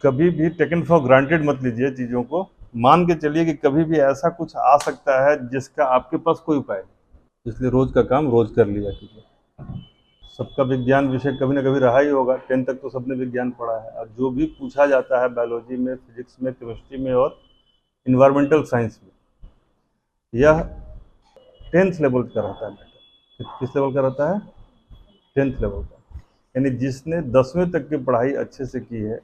कभी भी taken for granted मत लीजिए चीज़ों को। मान के चलिए कि कभी भी ऐसा कुछ आ सकता है जिसका आपके पास कोई उपाय नहीं, इसलिए रोज का काम रोज कर लिया कीजिए। सबका विज्ञान विषय कभी ना कभी रहा ही होगा, 10 तक तो सबने विज्ञान पढ़ा है, और जो भी पूछा जाता है बायोलॉजी में, फिजिक्स में, केमिस्ट्री में और इन्वायरमेंटल साइंस में, यह 10th लेवल का रहता है मैटर। किस लेवल का रहता है? 10th लेवल का। यानी जिसने 10वीं तक की पढ़ाई अच्छे से की है,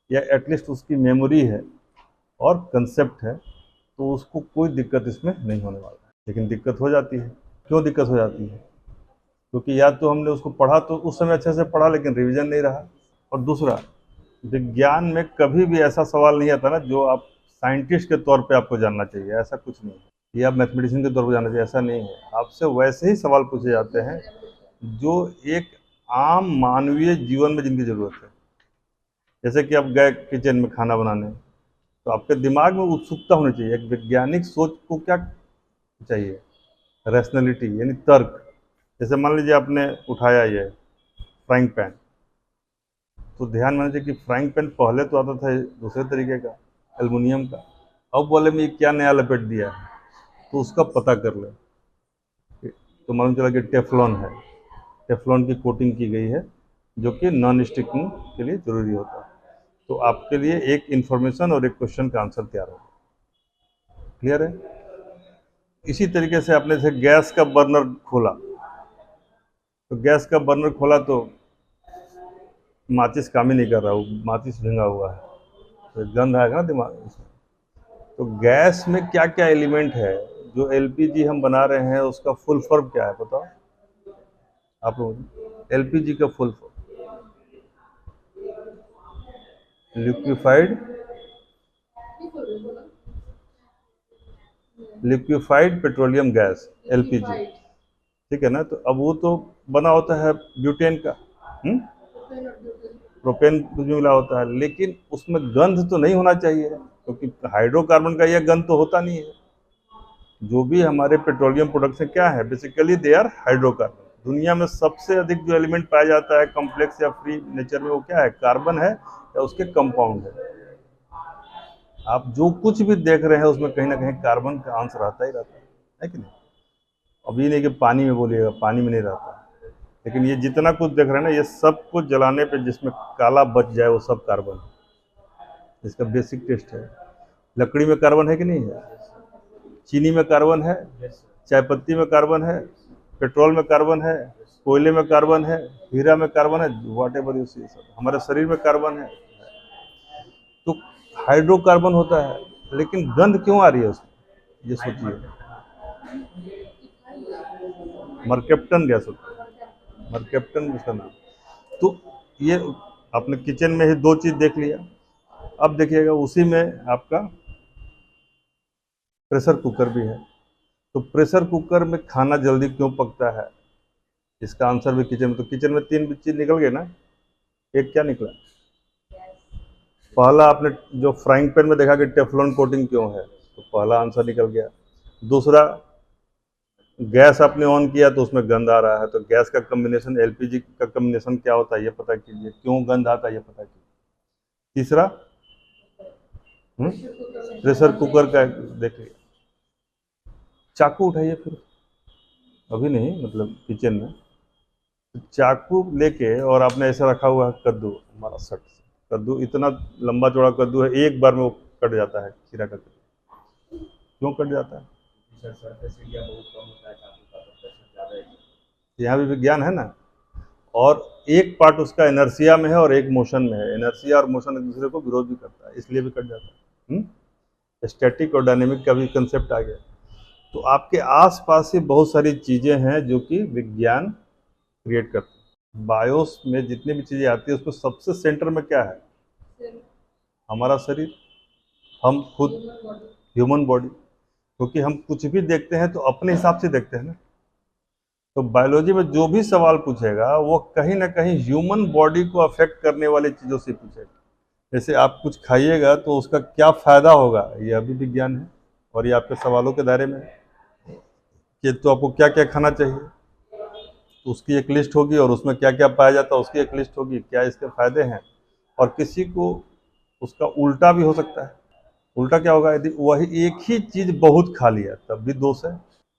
या एटलीस्ट उसकी मेमोरी है और कंसेप्ट है, तो उसको कोई दिक्कत इसमें नहीं होने वाला है। लेकिन दिक्कत हो जाती है। क्यों दिक्कत हो जाती है? क्योंकि या तो हमने उसको पढ़ा तो उस समय अच्छे से पढ़ा, लेकिन रिवीजन नहीं रहा, और दूसरा, विज्ञान में कभी भी ऐसा सवाल नहीं आता ना जो आप साइंटिस्ट के तौर पे आपको जानना चाहिए, ऐसा कुछ नहीं है। या मैथमेटिशियन के तौर पर जानना चाहिए, ऐसा नहीं है। आपसे वैसे ही सवाल पूछे जाते हैं जो एक आम मानवीय जीवन में जिनकी ज़रूरत है। जैसे कि आप गए किचन में खाना बनाने, तो आपके दिमाग में उत्सुकता होनी चाहिए। एक वैज्ञानिक सोच को क्या चाहिए? रैशनैलिटी, यानी तर्क। जैसे मान लीजिए आपने उठाया ये फ्राइंग पैन, तो ध्यान में चाहिए कि फ्राइंग पैन पहले तो आता था दूसरे तरीके का, एल्युमिनियम का। अब बोले में ये क्या नया लपेट दिया है, तो उसका पता कर ले। तो मालूम चला कि टेफ्लॉन है, टेफ्लॉन की कोटिंग की गई है, जो कि नॉन स्टिकिंग के लिए ज़रूरी होता है। तो आपके लिए एक इन्फॉर्मेशन और एक क्वेश्चन का आंसर तैयार होगा। क्लियर है? इसी तरीके से आपने जैसे गैस का बर्नर खोला, तो गैस का बर्नर खोला तो माचिस काम ही नहीं कर रहा, वो माचिस भींगा हुआ है, तो गंध आएगा ना दिमाग में। तो गैस में क्या क्या एलिमेंट है? जो एलपीजी हम बना रहे हैं उसका फुल फॉर्म क्या है बताओ आप लोग? एलपीजी का full form liquefied petroleum gas, LPG. ठीक है ना? तो अब वो तो बना होता है ब्यूटेन का, प्रोपेन कुछ भी मिला होता है, लेकिन उसमें गंध तो नहीं होना चाहिए, क्योंकि हाइड्रोकार्बन का यह गंध तो होता नहीं है। जो भी हमारे पेट्रोलियम प्रोडक्ट्स हैं क्या है? Basically they are hydrocarbon. दुनिया में सबसे अधिक जो एलिमेंट पाया जाता है कॉम्प्लेक्स या फ्री नेचर में, वो क्या है? कार्बन है या उसके कंपाउंड है। आप जो कुछ भी देख रहे हैं उसमें कहीं ना कहीं कार्बन का अंश रहता ही रहता है कि नहीं? अब ये नहीं कि पानी में बोलिएगा, पानी में नहीं रहता, लेकिन ये जितना कुछ देख रहे हैं ना, ये सब कुछ जलाने पे जिसमें काला बच जाए वो सब कार्बन है। इसका बेसिक टेस्ट है। लकड़ी में कार्बन है कि नहीं है? चीनी में कार्बन है, चाय पत्ती में कार्बन है, पेट्रोल में कार्बन है, कोयले में कार्बन है, हीरा में कार्बन है, वॉट एवर यू सी, सब हमारे शरीर में कार्बन है। तो हाइड्रोकार्बन होता है, लेकिन गंध क्यों आ रही है उसमें? ये सोचिए। मरकेप्टन गैस होता है, मरकेप्टन उसका नाम। तो ये आपने किचन में ही दो चीज़ देख लिया। अब देखिएगा उसी में आपका प्रेशर कुकर भी है। तो प्रेशर कुकर में खाना जल्दी क्यों पकता है? इसका आंसर भी किचन में। तो किचन में 3 चीज़ निकल गए ना। एक क्या निकला? पहला आपने जो फ्राइंग पैन में देखा कि टेफ्लॉन कोटिंग क्यों है, तो पहला आंसर निकल गया। दूसरा, गैस आपने ऑन किया तो उसमें गंध आ रहा है, तो गैस का कम्बिनेशन, एलपीजी का कम्बिनेशन क्या होता है ये पता कीजिए, क्यों गंध आता है ये पता कीजिए। तीसरा, प्रेशर कुकर का देखिए। चाकू उठाइए फिर, अभी नहीं, मतलब किचन में। तो चाकू लेके और आपने ऐसा रखा हुआ है कद्दू, हमारा सट कद्दू, इतना लंबा चौड़ा कद्दू है, एक बार में वो कट जाता है, खीरा का कद्दू। क्यों कट जाता है? यहाँ भी विज्ञान है ना। और एक पार्ट उसका इनर्सिया में है और एक मोशन में है। इनर्सिया और मोशन एक दूसरे को विरोध भी करता है, इसलिए भी कट जाता है। स्टैटिक और डायनेमिक का भी कंसेप्ट आ गया। तो आपके आसपास ही बहुत सारी चीज़ें हैं जो कि विज्ञान क्रिएट करते हैं। बायोस में जितनी भी चीज़ें आती है उसको सबसे सेंटर में क्या है? हमारा शरीर, हम खुद, ह्यूमन बॉडी। क्योंकि हम कुछ भी देखते हैं तो अपने हिसाब से देखते हैं ना। तो बायोलॉजी में जो भी सवाल पूछेगा वो कहीं ना कहीं ह्यूमन बॉडी को अफेक्ट करने वाली चीज़ों से पूछेगा। जैसे आप कुछ खाइएगा तो उसका क्या फ़ायदा होगा, ये अभी विज्ञान है, और ये आपके सवालों के दायरे में है कि तो आपको क्या क्या खाना चाहिए, तो उसकी एक लिस्ट होगी, और उसमें क्या क्या पाया जाता है उसकी एक लिस्ट होगी, क्या इसके फ़ायदे हैं। और किसी को उसका उल्टा भी हो सकता है। उल्टा क्या होगा, यदि वही एक ही चीज बहुत खा लिया तब भी दोष है।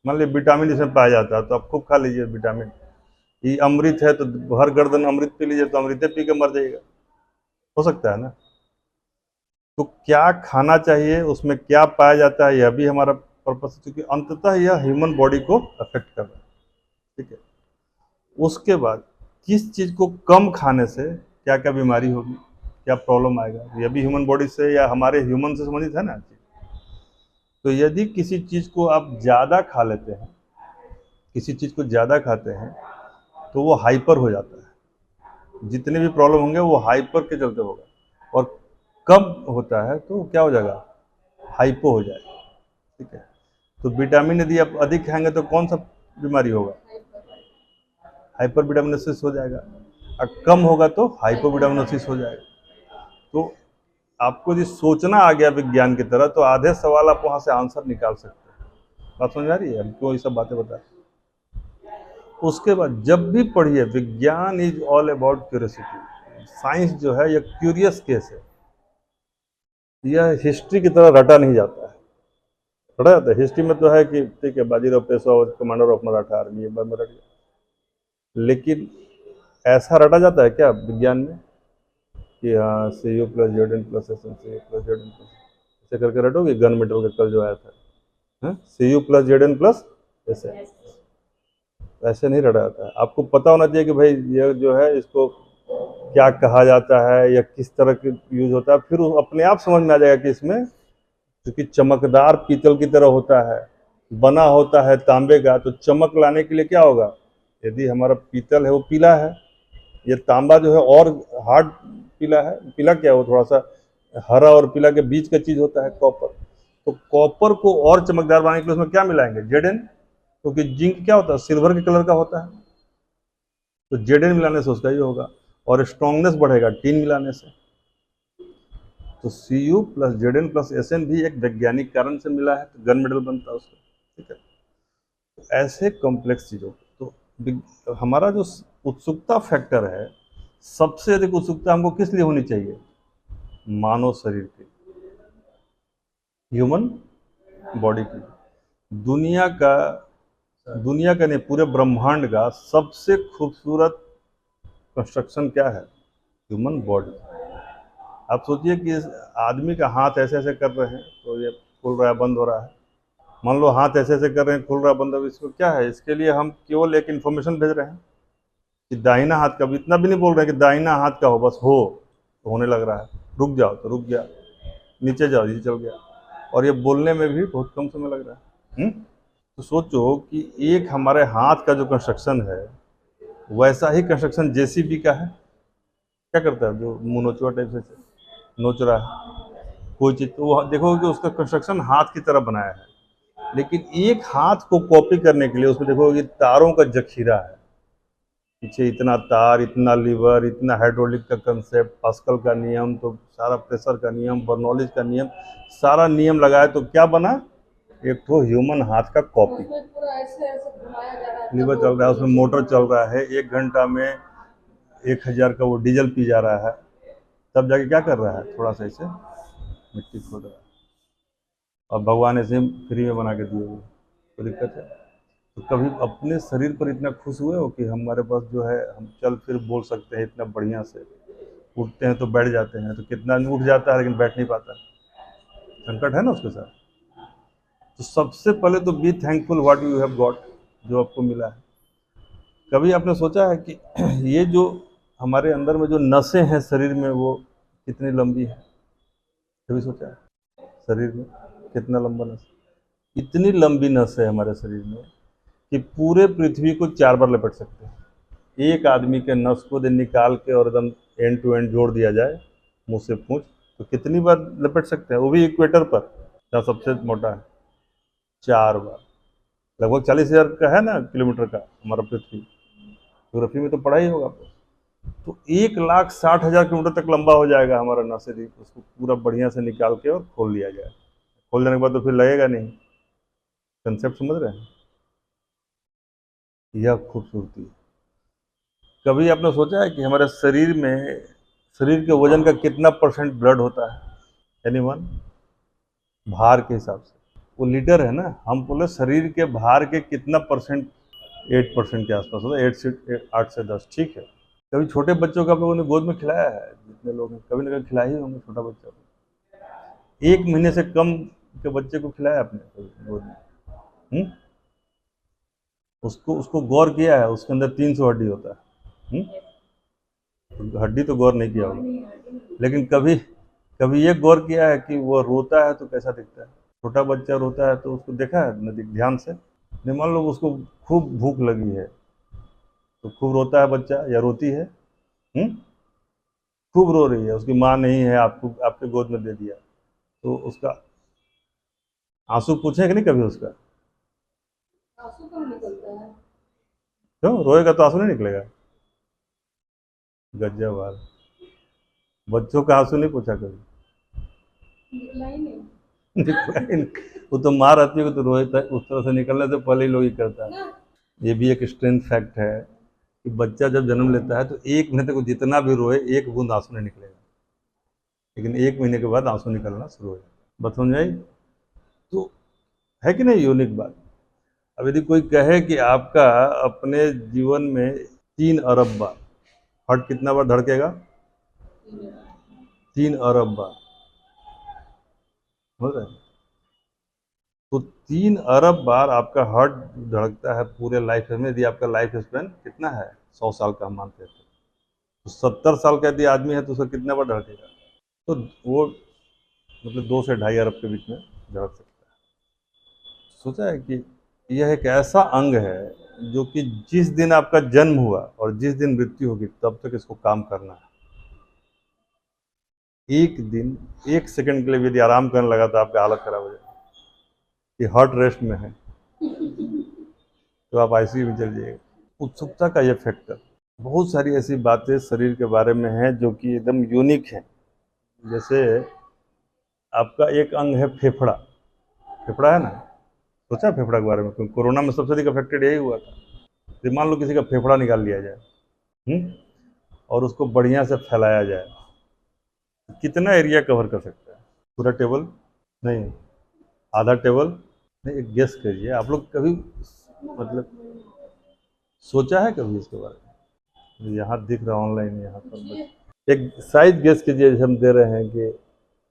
मान लीजिए विटामिन इसमें पाया जाता है तो आप खूब खा लीजिए विटामिन। ये अमृत है तो हर गर्दन अमृत पी लीजिए तो अमृत पी के मर जाइएगा, हो सकता है ना। तो क्या खाना चाहिए, उसमें क्या पाया जाता है, यह भी हमारा पर्पस है, क्योंकि अंततः यह ह्यूमन बॉडी को अफेक्ट कर रहा है। ठीक है। उसके बाद किस चीज को कम खाने से क्या क्या बीमारी होगी, क्या प्रॉब्लम आएगा, यह भी ह्यूमन बॉडी से या हमारे ह्यूमन से संबंधित है ना। तो यदि किसी चीज को आप ज्यादा खा लेते हैं, किसी चीज को ज्यादा खाते हैं तो वो हाइपर हो जाता है। जितने भी प्रॉब्लम होंगे वो हाइपर के चलते होगा, और कम होता है तो क्या हो जाएगा, हाइपो हो जाएगा। ठीक है। तो विटामिन यदि आप अधिक खाएंगे तो कौन सा बीमारी होगा, हाइपर विटामिनोसिस हो जाएगा, और कम होगा तो हाइपो विटामिनोसिस हो जाएगा। तो आपको यदि सोचना आ गया विज्ञान की तरह तो आधे सवाल आप वहां से आंसर निकाल सकते हैं। बात समझ आ रही है, हम क्यों ये सब बातें बताएं। उसके बाद जब भी पढ़िए, विज्ञान is all about curiosity. Science जो है यह क्यूरियस केस है, यह हिस्ट्री की तरह रटा नहीं जाता है। रटा जाता है हिस्ट्री में तो है कि ठीक है Bajirao Peshwa commander of Maratha army, एक बार में रट गया। लेकिन ऐसा रटा जाता है क्या विज्ञान में कि हाँ C U plus Z N plus S N C U plus Z N plus, ऐसे करके रटोगे गन मेटल का कल जो आया था, C U plus Z N plus S N, ऐसे नहीं रटा जाता है। आपको पता होना चाहिए कि भाई ये जो है इसको क्या कहा जाता है या किस तरह के यूज होता है, फिर अपने आप समझ में आ जाएगा कि इसमें क्योंकि चमकदार पीतल की तरह होता है, बना होता है तांबे का, तो चमक लाने के लिए क्या होगा, यदि हमारा पीतल है वो पीला है, ये तांबा जो है और हार्ड पीला है, पीला क्या है वो थोड़ा सा हरा और पीला के बीच का चीज होता है कॉपर। तो कॉपर को और चमकदार बनाने के लिए उसमें क्या मिलाएंगे, जेड एन, क्योंकि जिंक क्या होता है सिल्वर के कलर का होता है, तो जेड एन मिलाने से उसका ही होगा, और स्ट्रांगनेस बढ़ेगा टीन मिलाने से। तो C U plus Z N plus S N भी एक वैज्ञानिक कारण से मिला है, तो गन मेडल बनता है उसका। ठीक है। तो ऐसे कॉम्प्लेक्स चीजों तो हमारा जो उत्सुकता फैक्टर है, सबसे अधिक उत्सुकता हमको किस लिए होनी चाहिए, मानव शरीर की, ह्यूमन बॉडी की। दुनिया का नहीं पूरे ब्रह्मांड का सबसे खूबसूरत कंस्ट्रक्शन क्या है, ह्यूमन बॉडी। आप सोचिए कि इस आदमी का हाथ ऐसे ऐसे कर रहे हैं तो ये खुल रहा है बंद हो रहा है, मान लो हाथ ऐसे ऐसे कर रहे हैं खुल रहा है बंद हो, इसको क्या है, इसके लिए हम केवल एक इन्फॉर्मेशन भेज रहे हैं कि दाहिना हाथ का, भी इतना भी नहीं बोल रहे हैं कि दाहिना हाथ का हो, बस हो तो होने लग रहा है, रुक जाओ तो रुक गया, नीचे जाओ नीचे चल गया, और ये बोलने में भी बहुत कम समय लग रहा है। तो सोचो कि एक हमारे हाथ का जो कंस्ट्रक्शन है वैसा ही कंस्ट्रक्शन जेसीबी का है। क्या करता है, जो मुंह नोचुआ टाइप से नोच रहा है कोई चीज, तो वो देखोगे कि उसका कंस्ट्रक्शन हाथ की तरह बनाया है, लेकिन एक हाथ को कॉपी करने के लिए उसमें देखोगे कि तारों का जखीरा है, पीछे इतना तार, इतना लीवर, इतना हाइड्रोलिक का कंसेप्ट, पास्कल का नियम, तो सारा प्रेशर का नियम, बर्नौलीज का नियम, सारा नियम लगाए तो क्या बना, एक तो ह्यूमन हाथ का कॉपी। लीवर चल रहा है, उसमें मोटर चल रहा है, 1 घंटा में 1000 का वो डीजल पी जा रहा है, तब जाके क्या कर रहा है, थोड़ा सा इसे मिट्टी खोद रहा है, और भगवान ऐसे फ्री में बना के दिए हुए, कोई दिक्कत है। तो कभी अपने शरीर पर इतना खुश हुए हो कि हमारे पास जो है हम चल फिर बोल सकते हैं इतना बढ़िया से, उठते हैं तो बैठ जाते हैं, तो कितना उठ जाता है लेकिन बैठ नहीं पाता, संकट है ना उसके साथ। तो सबसे पहले तो be thankful what you have got, जो आपको मिला है। कभी आपने सोचा है कि ये जो हमारे अंदर में जो नसें हैं शरीर में वो कितनी लंबी है, कभी सोचा है, शरीर में कितना लंबा नस, इतनी लंबी नस है हमारे शरीर में कि पूरे पृथ्वी को 4 बार लपेट सकते हैं। एक आदमी के नस को यदि निकाल के और एकदम एंड टू एंड जोड़ दिया जाए मुंह से पूंछ, तो कितनी बार लपेट सकते हैं, वो भी इक्वेटर पर जहाँ सबसे मोटा है, 4 बार। लगभग 40,000 का है ना किलोमीटर का हमारा पृथ्वी, ज्योग्राफी में तो पढ़ा ही होगा आपको। तो 1,60,000 किलोमीटर तक लंबा हो जाएगा हमारा नस, यदि उसको पूरा बढ़िया से निकाल के और खोल लिया जाए। खोल देने के बाद तो फिर लगेगा नहीं, कंसेप्ट समझ रहे हैं, यह खूबसूरती। कभी आपने सोचा है कि हमारे शरीर में शरीर के वजन का कितना परसेंट ब्लड होता है? एनीवन? भार के हिसाब से वो लीटर है ना, हम बोले शरीर के भार के कितना परसेंट? 8% के आसपास होता है, 8 से 10। ठीक है। कभी छोटे बच्चों का आप लोगों ने गोद में खिलाया है? जितने लोग हैं कभी ना कभी खिलाए ही होंगे छोटा बच्चा को। 1 महीने से कम के बच्चे को खिलाया आपने कभी गोद में? उसको उसको गौर किया है? उसके अंदर 300 हड्डी होता है। हड्डी तो गौर नहीं किया होगा, लेकिन कभी कभी ये गौर किया है कि वो रोता है तो कैसा दिखता है? छोटा बच्चा रोता है तो उसको देखा है न ध्यान से? नहीं, मान लो उसको खूब भूख लगी है तो खूब रोता है बच्चा या रोती है? खूब रो रही है, उसकी माँ नहीं है, आपको आपके गोद में दे दिया तो उसका आंसू पूछे कि नहीं कभी उसका? आंसू कहाँ निकलता है? क्यों रोएगा तो आंसू नहीं निकलेगा? गजब वाल, बच्चों का आंसू नहीं पूछा कभी? निकला ही नहीं निकला ही नहीं। वो तो माँ रहती है तो रोए उस तरह से निकलने से पहले ही लोग ही करता है। ना। ये भी एक स्ट्रेंथ फैक्ट है कि बच्चा जब जन्म लेता है तो 1 महीने तक वो जितना भी रोए एक बूंद आंसू नहीं निकलेगा, लेकिन 1 महीने के बाद आंसू निकलना शुरू हो जाए। बात समझ आई? तो है कि नहीं यूनिक बात? अब यदि कोई कहे कि आपका अपने जीवन में 3 अरब बार हार्ट कितना बार धड़केगा? 3 अरब बार हो रहा है। तो 3 अरब बार आपका हार्ट धड़कता है पूरे लाइफ में। यदि आपका लाइफ स्पेन कितना है? 100 साल का हम मानते हैं तो 70 साल का यदि आदमी है तो उसका कितना बार धड़केगा? तो वो मतलब 2 से 2.5 अरब के बीच में धड़क सकता है। सोचा है कि यह एक ऐसा अंग है जो कि जिस दिन आपका जन्म हुआ और जिस दिन मृत्यु होगी तब तक इसको काम करना है। एक दिन 1 सेकंड के लिए भी यदि आराम करने लगा तो आपकी हालत खराब हो जाएगी। ये हार्ट रेस्ट में है तो आप आईसीयू में चल जाइएगा। उत्सुकता का ये फैक्टर, बहुत सारी ऐसी बातें शरीर के बारे में हैं जो कि एकदम यूनिक हैं। जैसे आपका एक अंग है फेफड़ा। फेफड़ा है ना, सोचा है फेफड़ा के बारे में? क्योंकि कोरोना में सबसे अधिक अफेक्टेड यही हुआ था। तो मान लो किसी का फेफड़ा निकाल लिया जाए और उसको बढ़िया से फैलाया जाए, कितना एरिया कवर कर सकता है? पूरा टेबल नहीं, आधा टेबल नहीं। एक गेस करिए आप लोग, कभी मतलब सोचा है कभी इसके बारे में? यहाँ दिख रहा ऑनलाइन यहाँ पर, एक साइज गेस कीजिए। जैसे हम दे रहे हैं कि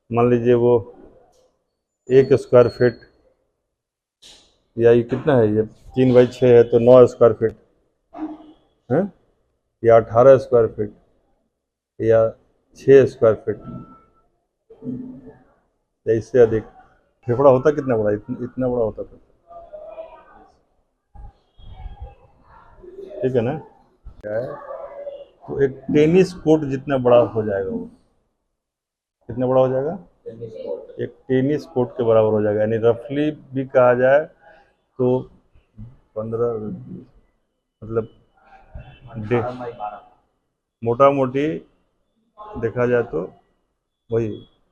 मान लीजिए वो 1 स्क्वायर फीट, या ये कितना है, ये 3 बाई 6 है तो 9 स्क्वायर फीट है, या 18 स्क्वायर फीट, या 6 स्क्वायर फीट, या इससे अधिक। फेफड़ा होता कितना बड़ा? इतना बड़ा होता था। ठीक है ना? क्या है? तो एक टेनिस कोर्ट जितना बड़ा हो जाएगा वो। कितना बड़ा हो जाएगा? एक टेनिस कोर्ट के बराबर हो जाएगा। यानी रफली भी कहा जाए तो 15 मतलब मोटा मोटी देखा जाए तो वही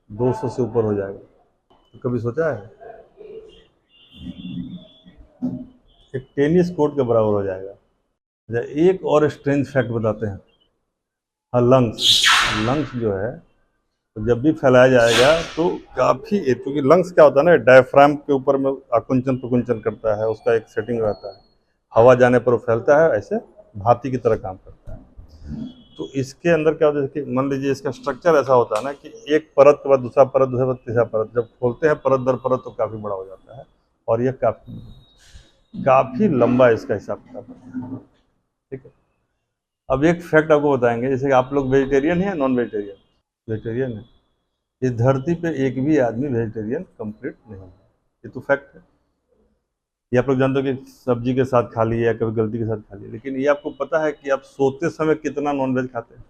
200 से ऊपर हो जाएगा। तो कभी सोचा है? एक टेनिस कोर्ट के बराबर हो जाएगा। अच्छा, एक और स्ट्रेंथ फैक्ट बताते हैं। हाँ, लंग्स। लंग्स जो है तो जब भी फैलाया जाएगा तो काफ़ी, क्योंकि लंग्स क्या होता है ना, डायफ्राम के ऊपर में आकुंचन प्रकुंचन करता है, उसका एक सेटिंग रहता है। हवा जाने पर वो फैलता है, ऐसे भाती की तरह काम करता है। तो इसके अंदर क्या होता है कि मान लीजिए इसका स्ट्रक्चर ऐसा होता है ना कि एक परत के बाद दूसरा परत, दूसरे बाद तीसरा परत, जब खोलते हैं परत दर परत तो काफ़ी बड़ा हो जाता है। और यह काफ़ी लंबा इसका हिसाब किताब है। ठीक है। अब एक फैक्ट आपको बताएंगे, जैसे कि आप लोग वेजिटेरियन हैं या नॉन वेजिटेरियन? वेजिटेरियन है। इस धरती पे एक भी आदमी वेजिटेरियन कंप्लीट नहीं है, ये तो फैक्ट है। ये आप लोग जानते हो कि सब्जी के साथ खा लिया, कभी गलती के साथ खा लिया, लेकिन ये आपको पता है कि आप सोते समय कितना नॉनवेज खाते हैं?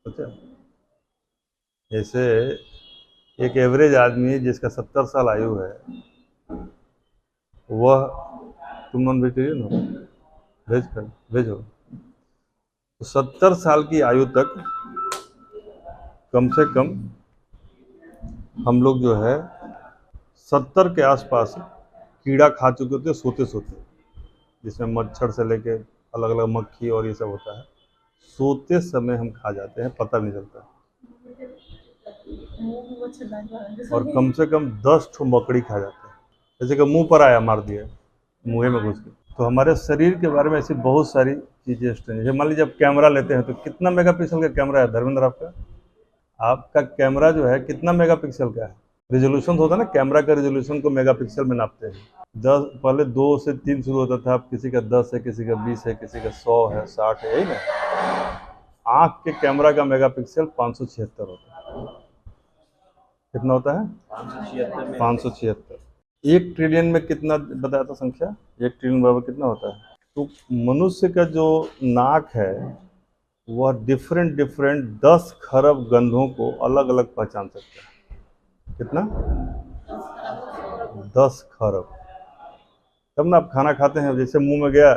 सोचा? जैसे एक एवरेज आदमी जिसका 70 साल आयु है, वह, तुम नॉन वेजिटेरियन हो? वेज हो? तो 70 साल की आयु तक कम से कम हम लोग जो है 70 के आसपास कीड़ा खा चुके होते हैं सोते सोते, जिसमें मच्छर से लेके अलग अलग मक्खी और ये सब होता है। सोते समय हम खा जाते हैं, पता भी नहीं चलता। और कम से कम 10 ठो मकड़ी खा जाते हैं, जैसे कि मुंह पर आया मार दिया, मुंह में घुस गई। तो हमारे शरीर के बारे में ऐसी बहुत सारी चीज़ें स्ट्रेंज है। मान लीजिए आप कैमरा लेते हैं तो कितना मेगापिक्सल का कैमरा है धर्मेंद्र आपका? आपका कैमरा जो है कितना मेगापिक्सल का है? रिजोल्यूशन होता है ना, कैमरा का रिजोल्यूशन को मेगापिक्सल में नापते हैं। 10 पहले 2 से 3 शुरू होता था, अब किसी का 10 है, किसी का 20 है, किसी का 100 है, 60 है, यही ना। आँख के कैमरा का मेगापिक्सल 576 होता है। कितना होता है? 576। 1 ट्रिलियन में कितना बताया था संख्या? 1 ट्रिलियन बराबर कितना होता है? तो मनुष्य का जो नाक है वह डिफरेंट डिफरेंट 10 खरब गंधों को अलग अलग पहचान सकता है। कितना? 10 खरब। तब ना आप खाना खाते हैं, जैसे मुंह में गया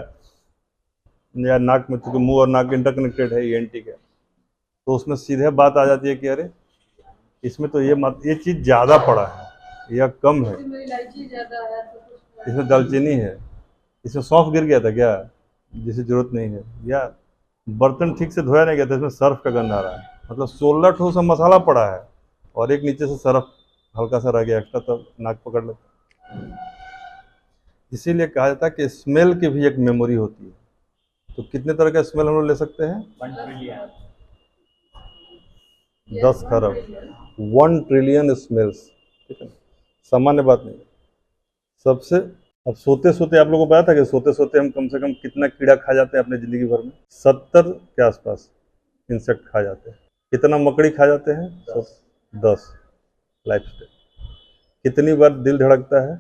या नाक में, चूंकि मुंह और नाक इंटरकनेक्टेड है ईएनटी के, तो उसमें सीधे बात आ जाती है कि अरे इसमें तो ये चीज़ ज़्यादा पड़ा है या कम है, इसमें इलायची ज्यादा है तो कुछ इसमें दालचीनी है, इसमें सौंफ गिर गया था क्या जिसे जरूरत नहीं है, या बर्तन ठीक से धोया नहीं गया था इसमें सर्फ का गंध आ रहा है। मतलब 16 ठो सा मसाला पड़ा है और एक नीचे से सर्फ हल्का सा रह गया एक्स्ट्रा, तो नाक पकड़ लेता। इसीलिए कहा जाता है कि स्मेल की भी एक मेमोरी होती है। तो कितने तरह का स्मेल हम लोग ले सकते हैं? 10 खरब, 1 ट्रिलियन स्मेल्स। ठीक है, सामान्य बात नहीं। सबसे अब सोते सोते आप लोगों को पता था कि सोते सोते हम कम से कम कितना कीड़ा खा जाते हैं अपने ज़िंदगी भर में? 70 के आसपास इंसेक्ट खा जाते हैं। कितना मकड़ी खा जाते हैं? 10 लाइफ स्टाइल। कितनी बार दिल धड़कता है?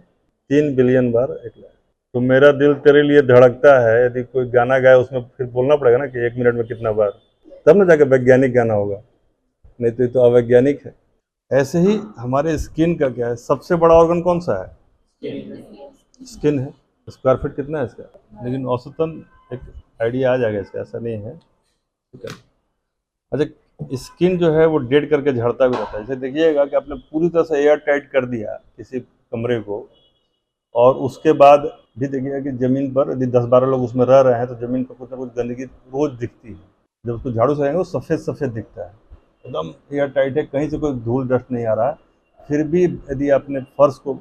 3 बिलियन बार एक लाख। तो मेरा दिल तेरे लिए धड़कता है, यदि कोई गाना गाए उसमें फिर बोलना पड़ेगा ना कि 1 मिनट में कितना बार, तब ना जाके वैज्ञानिक गाना होगा, नहीं तो ये तो अवैज्ञानिक है। ऐसे ही हमारे स्किन का क्या है, सबसे बड़ा ऑर्गन कौन सा है? स्किन है। स्क्वायर फीट कितना है इसका? लेकिन औसतन एक आइडिया आ जाएगा इसका, ऐसा नहीं है। ठीक है। अच्छा, स्किन जो है वो डेड करके झड़ता भी रहता है। जैसे देखिएगा कि आपने पूरी तरह से एयर टाइट कर दिया किसी कमरे को, और उसके बाद भी देखिएगा कि ज़मीन पर यदि 10-12 लोग उसमें रह रहे हैं तो ज़मीन पर कुछ ना कुछ गंदगी रोज़ दिखती है। जब उसको झाड़ू से आएंगे वो सफ़ेद सफ़ेद दिखता है, एकदम एयर टाइट है, कहीं से कोई धूल डस्ट नहीं आ रहा है। फिर भी यदि आपने फर्श को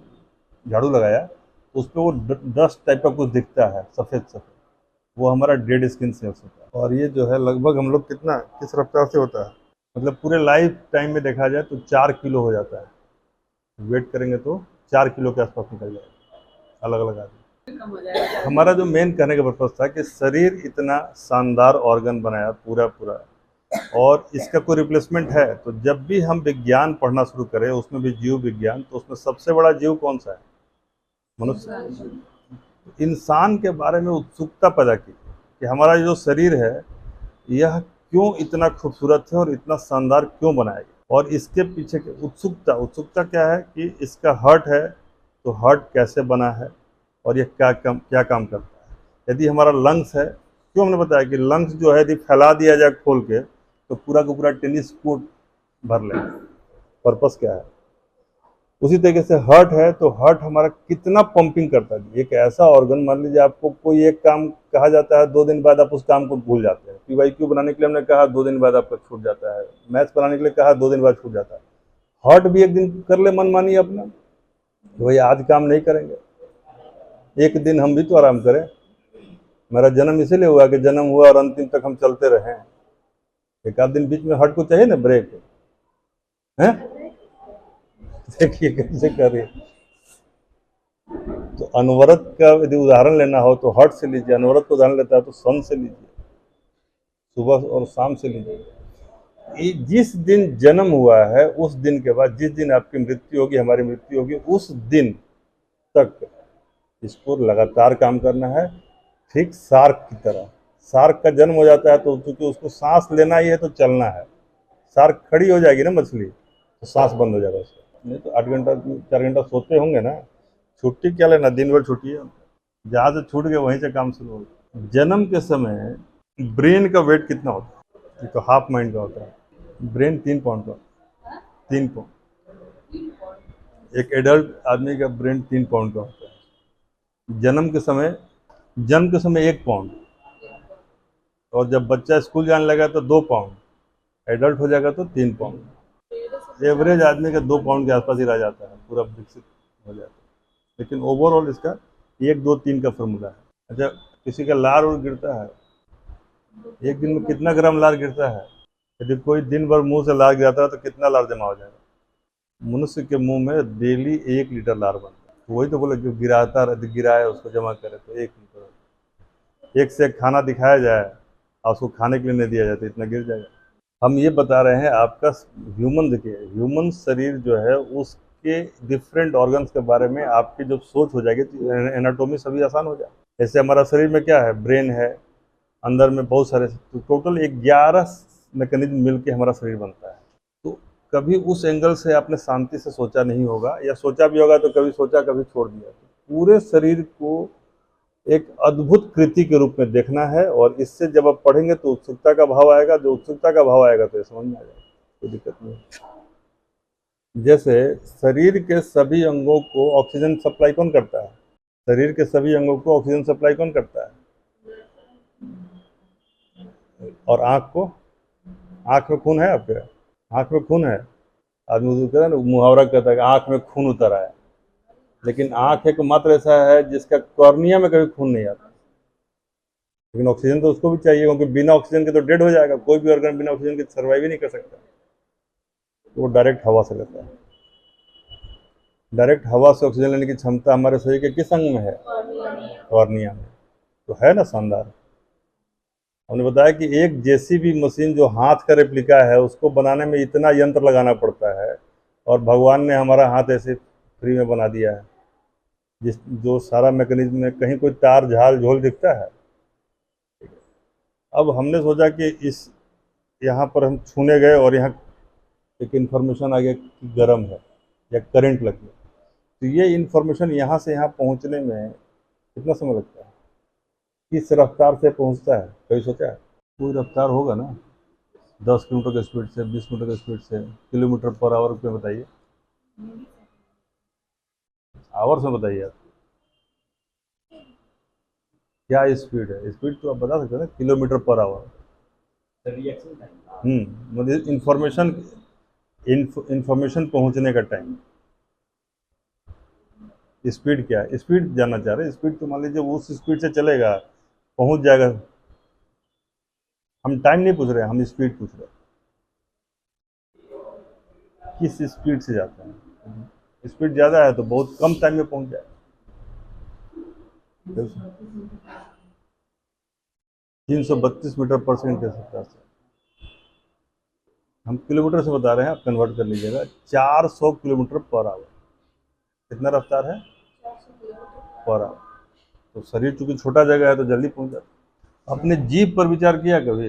झाड़ू लगाया तो उस पर वो डस्ट टाइप का कुछ दिखता है सफ़ेद सफ़ेद, वो हमारा डेड स्किन सेल्स होता है। और ये जो है लगभग हम लोग कितना किस रफ्तार से होता है, मतलब पूरे लाइफ टाइम में देखा जाए तो 4 किलो हो जाता है। वेट करेंगे तो 4 किलो के आसपास निकल जाएगा अलग अलग आदमी। हमारा जो मेन कहने का पर्पज था कि शरीर इतना शानदार ऑर्गन बनाया पूरा पूरा, और इसका कोई रिप्लेसमेंट है? तो जब भी हम विज्ञान पढ़ना शुरू करें, उसमें भी जीव विज्ञान, तो उसमें सबसे बड़ा जीव कौन सा है? मनुष्य। इंसान के बारे में उत्सुकता पैदा की कि हमारा जो शरीर है यह क्यों इतना खूबसूरत है और इतना शानदार क्यों बनाया गया, और इसके पीछे की उत्सुकता क्या है कि इसका हार्ट है तो हार्ट कैसे बना है और ये क्या काम करता है। यदि हमारा लंग्स है, क्यों हमने बताया कि लंग्स जो है यदि फैला दिया जाए खोल के तो पूरा का पूरा टेनिस कोर्ट भर लेगा, पर्पस क्या है। उसी तरीके से हार्ट है तो हार्ट हमारा कितना पंपिंग करता है। एक ऐसा ऑर्गन, मान लीजिए आपको कोई एक काम कहा जाता है, 2 दिन बाद आप उस काम को भूल जाते हैं। PYQ बनाने के लिए हमने कहा 2 दिन बाद आपका छूट जाता है, मैथ्स बनाने के लिए कहा 2 दिन बाद छूट जाता है। हार्ट भी एक दिन कर ले मनमानी अपना, भाई आज काम नहीं करेंगे, एक दिन हम भी तो आराम करें। मेरा जन्म इसीलिए हुआ कि जन्म हुआ और अंतिम तक हम चलते रहें। एक आध दिन बीच में हार्ट को चाहिए ना ब्रेक, है? देखिए कैसे कर रही है। तो अनवरत का यदि उदाहरण लेना हो तो हार्ट से लीजिए, अनवरत का उदाहरण लेता है तो सन से लीजिए, सुबह और शाम से लीजिए। जिस दिन जन्म हुआ है उस दिन के बाद जिस दिन आपकी मृत्यु होगी, हमारी मृत्यु होगी, उस दिन तक इसको लगातार काम करना है। ठीक शार्क की तरह, शार्क का जन्म हो जाता है तो चूंकि उसको सांस लेना ही है तो चलना है। शार्क खड़ी हो जाएगी ना मछली तो सांस बंद हो जाएगा उसका। नहीं तो 8 घंटा 4 घंटा सोते होंगे ना, छुट्टी क्या लेना, दिन भर छुट्टी है। जहाँ से छूट गए वहीं से काम शुरू होगा। जन्म के समय ब्रेन का वेट कितना होता है? ये तो हाफ माइंड का होता है। ब्रेन 3 पाउंड का, 3 पाउंड। एक एडल्ट आदमी का ब्रेन 3 पाउंड का होता है। जन्म के समय 1 पाउंड, और जब बच्चा स्कूल जाने लगा तो 2 पाउंड, एडल्ट हो जाएगा तो 3 पाउंड। मेरे से एवरेज आदमी का 2 पाउंड के आसपास ही रह जाता है, पूरा विकसित हो जाता है। लेकिन ओवरऑल इसका 1, 2, 3 का फॉर्मूला है। अच्छा, किसी का लार और गिरता है, एक दिन में कितना ग्राम लार गिरता है? यदि कोई दिन भर मुंह से लार गिराता है तो कितना लार जमा हो जाएगा? मनुष्य के मुंह में डेली 1 लीटर लार बनता है। तो वही तो बोले, जो गिराता रहे, गिराए उसको जमा करे तो 1 लीटर। एक से एक खाना दिखाया जाए और उसको खाने के लिए नहीं दिया जाए तो इतना गिर जाएगा। हम ये बता रहे हैं आपका ह्यूमन, देखिए ह्यूमन शरीर जो है उसके डिफरेंट ऑर्गन्स के बारे में आपकी जब सोच हो जाएगी तो एनाटॉमी सभी आसान हो जाए। जैसे हमारा शरीर में क्या है, ब्रेन है, अंदर में बहुत सारे, तो टोटल 11 मैकेनिज्म मिलके हमारा शरीर बनता है। तो कभी उस एंगल से आपने शांति से सोचा नहीं होगा, या सोचा भी होगा तो कभी सोचा कभी छोड़ दिया। पूरे शरीर को एक अद्भुत कृति के रूप में देखना है, और इससे जब आप पढ़ेंगे तो उत्सुकता का भाव आएगा। जो उत्सुकता का भाव आएगा तो ये समझ में आ जाएगा, कोई दिक्कत नहीं। जैसे शरीर के सभी अंगों को ऑक्सीजन सप्लाई कौन करता है? शरीर के सभी अंगों को ऑक्सीजन सप्लाई कौन करता है? और आँख को? आँख में खून है आपके? आँख में खून है? आदमी कहता है ना, मुहावरा कहता है कि आँख में खून उतर आया। लेकिन आँख एक मात्र ऐसा है जिसका कॉर्निया में कभी खून नहीं आता। लेकिन ऑक्सीजन तो उसको भी चाहिए, क्योंकि बिना ऑक्सीजन के तो डेड हो जाएगा। कोई भी ऑर्गन बिना ऑक्सीजन के सर्वाइव ही नहीं कर सकता। तो वो डायरेक्ट हवा से लेता है। डायरेक्ट हवा से ऑक्सीजन लेने की क्षमता हमारे शरीर के किस अंग में है? कॉर्निया में। तो है ना शानदार। हमने बताया कि एक जेसीबी मशीन जो हाथ का रेप्लिका है, उसको बनाने में इतना यंत्र लगाना पड़ता है, और भगवान ने हमारा हाथ ऐसे फ्री में बना दिया है, जो सारा मैकेनिज्म में कहीं कोई तार झाल झोल दिखता है। अब हमने सोचा कि इस यहाँ पर हम छूने गए और यहाँ एक इन्फॉर्मेशन आ गया कि गर्म है या करंट लग गया, तो ये इन्फॉर्मेशन यहाँ से यहाँ पहुँचने में कितना समय लगता है? किस रफ्तार से पहुँचता है, कभी सोचा है? कोई रफ्तार होगा ना, 10 किलोमीटर की स्पीड से, 20 किलोमीटर की स्पीड से, किलोमीटर पर आवर पे बताइए, आवर्स में बताइए आप क्या स्पीड है? स्पीड तो आप बता सकते हैं ना, किलोमीटर पर आवर। मतलब इंफॉर्मेशन पहुंचने का टाइम। स्पीड क्या है? स्पीड जानना चाह रहे हैं। स्पीड तो मान लीजिए उस स्पीड से चलेगा, पहुंच जाएगा। हम टाइम नहीं पूछ रहे हैं, हम स्पीड पूछ रहे हैं, किस स्पीड से जाता है। स्पीड ज़्यादा है तो बहुत कम टाइम में पहुंच जाए। 332 मीटर पर सेकंड के रफ्तार से। हम किलोमीटर से बता रहे हैं, आप कन्वर्ट कर लीजिएगा। 400 किलोमीटर पर आवर कितना रफ्तार है? 400 पर आवर। तो शरीर चूंकि छोटा जगह है तो जल्दी पहुंच जाता। अपने जीभ पर विचार किया कभी?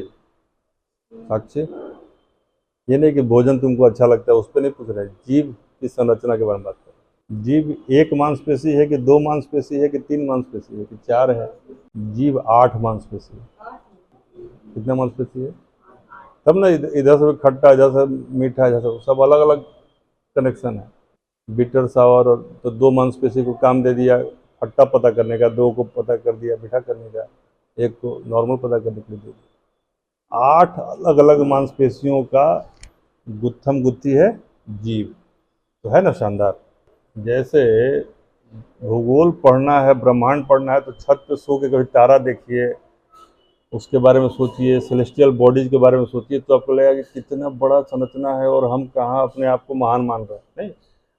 अच्छे, ये नहीं कि भोजन तुमको अच्छा लगता है, उस पर नहीं पूछ रहे। जीभ की संरचना के बारे में बात कर। जीभ एक मांसपेशी है कि 2 मांसपेशी है कि 3 मांसपेशी है कि 4 है? जीभ 8 मांसपेशी है। कितना मांसपेशी है? तब ना इधर से खट्टा, इधर से मीठा, इधर से सब अलग अलग कनेक्शन है। बिटर सावर, और तो 2 मांसपेशी को काम दे दिया खट्टा पता करने का, 2 को पता कर दिया मीठा करने का, 1 को नॉर्मल पता करने के लिए दे दिया। 8 अलग अलग मांसपेशियों का गुत्थम गुत्थी है जीव। तो है ना शानदार। जैसे भूगोल पढ़ना है, ब्रह्मांड पढ़ना है, तो छत पे सो के कभी तारा देखिए, उसके बारे में सोचिए, सेलेस्टियल बॉडीज के बारे में सोचिए, तो आपको लगेगा कि कितना बड़ा संरचना है और हम कहाँ अपने आप को महान मान रहे हैं। नहीं,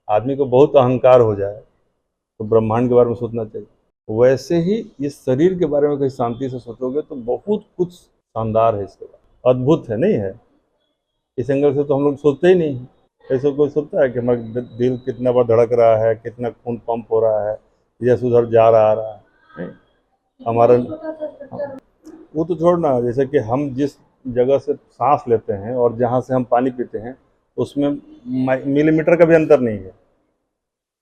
आदमी को बहुत अहंकार हो जाए तो ब्रह्मांड के बारे में सोचना चाहिए। वैसे ही इस शरीर के बारे में कहीं शांति से सोचोगे तो बहुत कुछ शानदार है इसके बारे, अद्भुत है। नहीं है? इस एंगल से तो हम लोग सोचते ही नहीं। ऐसा कोई सोचता है कि हमारा दिल कितना बार धड़क रहा है, कितना खून पंप हो रहा है, जैसे उधर जा रहा है? नहीं, हमारा वो तो छोड़ना। जैसे कि हम जिस जगह से सांस लेते हैं और जहाँ से हम पानी पीते हैं, उसमें मिलीमीटर का भी अंतर नहीं है,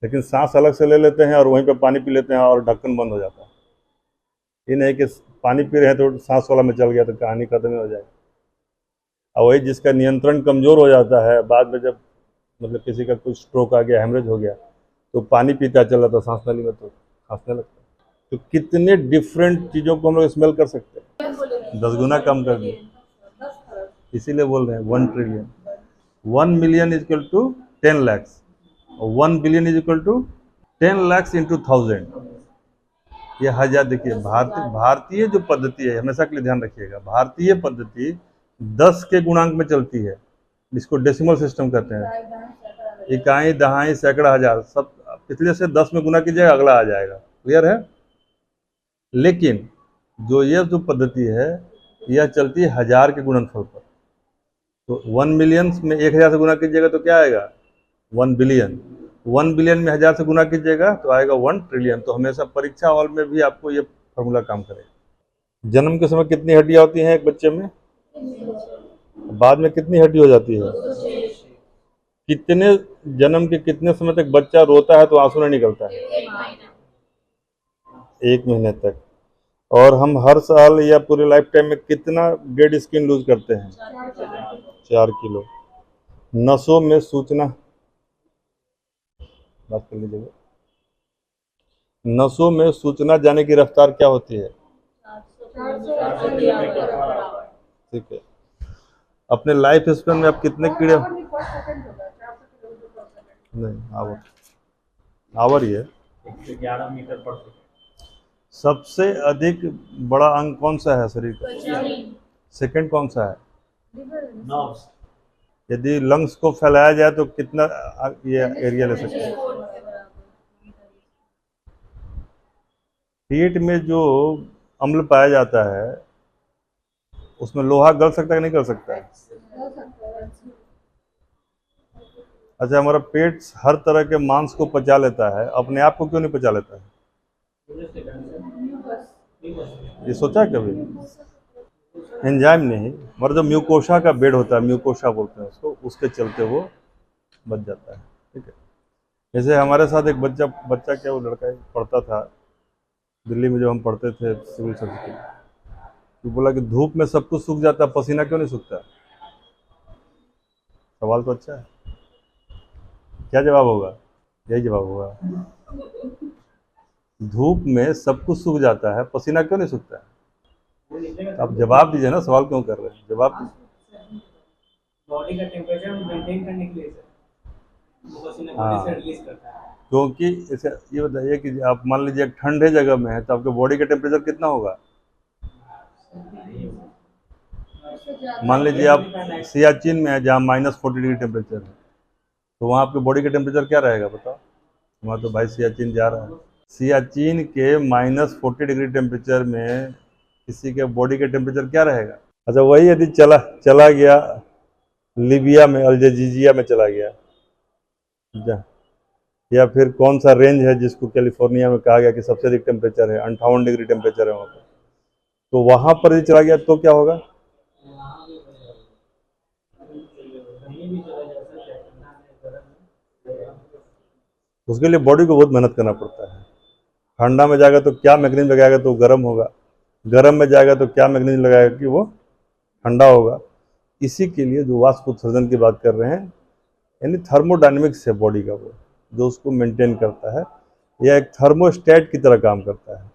लेकिन सांस अलग से ले लेते हैं और वहीं पे पानी पी लेते हैं और ढक्कन बंद हो जाता है। ये नहीं कि पानी पी रहे हैं तो सांस वाला में चल गया तो कहानी खत्म ही हो जाएगी। और वही जिसका नियंत्रण कमज़ोर हो जाता है, बाद में जब मतलब किसी का कुछ स्ट्रोक आ गया, हेमरेज हो गया, तो पानी पीता चला तो सांस नली में तो खांसने लगता है। तो कितने डिफरेंट चीज़ों को हम लोग स्मेल कर सकते हैं। 10 गुना कम कर दिया, 10 खरब। इसीलिए बोल रहे हैं 1 trillion. 1 million is equal to 10 lakh, और 1 billion is equal to 10 lakh into 1000। ये हजार, देखिए भारतीय जो पद्धति है, हमेशा के लिए ध्यान रखिएगा, भारतीय पद्धति 10 के गुणांक में चलती है, इसको डेसिमल सिस्टम कहते हैं। इकाई, दहाई, सैकड़ा, हजार, सब पिछले से 10 में गुना कीजिएगा, अगला आ जाएगा। क्लियर है? लेकिन ये जो पद्धति है, यह चलती है हजार के गुणनफल पर। तो 1 मिलियन में 1000 से गुना कीजिएगा तो क्या आएगा? 1 बिलियन। 1 बिलियन में 1000 से गुना कीजिएगा तो आएगा 1 ट्रिलियन। तो हमेशा परीक्षा हॉल में भी आपको ये फॉर्मूला काम करेगा। जन्म के समय कितनी हड्डियां होती हैं एक बच्चे में? बाद में कितनी हड्डी हो जाती है? कितने जन्म के कितने समय तक बच्चा रोता है तो आंसू नहीं निकलता है? 1 महीने तक। और हम हर साल या पूरे लाइफ टाइम में कितना डेड स्किन लूज करते हैं? 4 किलो। नसों में सूचना, बात कर लीजिएगा, नसों में सूचना जाने की रफ्तार क्या होती है? 400 ठीक है। अपने लाइफ स्पेन में आप कितने कीड़े, नहीं आवर ही है। 111 मीटर पर सेकंड। सबसे अधिक बड़ा अंग कौन सा है शरीर का? सेकंड कौन सा है? नर्व्स। यदि लंग्स को फैलाया जाए तो कितना ये एरिया ले सकते हैं? पेट में जो अम्ल पाया जाता है उसमें लोहा गल सकता है कि नहीं गल सकता है? अच्छा, हमारा पेट हर तरह के मांस को पचा लेता है, अपने आप को क्यों नहीं पचा लेता है? ये सोचा है कभी? एंजाइम नहीं, मगर जो म्यूकोशा का बेड होता है, म्यूकोशा बोलते हैं उसको, उसके चलते वो बच जाता है। ठीक है। जैसे हमारे साथ एक बच्चा क्या, वो लड़का पढ़ता था दिल्ली में, जब हम पढ़ते थे सिविल सर्जन, तो बोला कि धूप में सब कुछ सूख जाता है, पसीना क्यों नहीं सूखता? सवाल तो अच्छा है। क्या जवाब होगा? यही जवाब होगा, धूप में सब कुछ सूख जाता है, पसीना क्यों नहीं सूखता है? आप जवाब दीजिए ना, सवाल क्यों कर रहे हैं? जवाब बॉडी का टेम्परेचर मेंटेन करने के लिए वो पसीना बॉडी से रिलीज करता है। क्योंकि इसे ये बताइए कि आप मान लीजिए एक ठंडे जगह में है तो आपके बॉडी का टेम्परेचर कितना होगा? मान लीजिए आप सियाचिन में है जहाँ -40 डिग्री टेम्परेचर है, तो वहाँ आपके बॉडी का टेम्परेचर क्या रहेगा बताओ? वहाँ तो भाई सियाचिन जा रहा है। सियाचिन के -40 डिग्री टेम्परेचर में किसी के बॉडी का टेम्परेचर क्या रहेगा? अच्छा, वही यदि चला गया लीबिया में, अल्जीरिया में चला गया, या फिर कौन सा रेंज है जिसको कैलिफोर्निया में कहा गया कि सबसे अधिक टेम्परेचर है, 58 डिग्री टेम्परेचर है वहाँ पर, तो वहाँ पर यदि चला गया तो क्या होगा? उसके लिए बॉडी को बहुत मेहनत करना पड़ता है। ठंडा में जाएगा तो क्या मैकेनिज्म लगाएगा तो गर्म होगा, गर्म में जाएगा तो क्या मैकेनिज्म लगाएगा कि वो ठंडा होगा। इसी के लिए जो वाष्प उत्सर्जन की बात कर रहे हैं, यानी थर्मोडायनेमिक्स है बॉडी का, वो जो उसको मेंटेन करता है, यह एक थर्मोस्टेट की तरह काम करता है।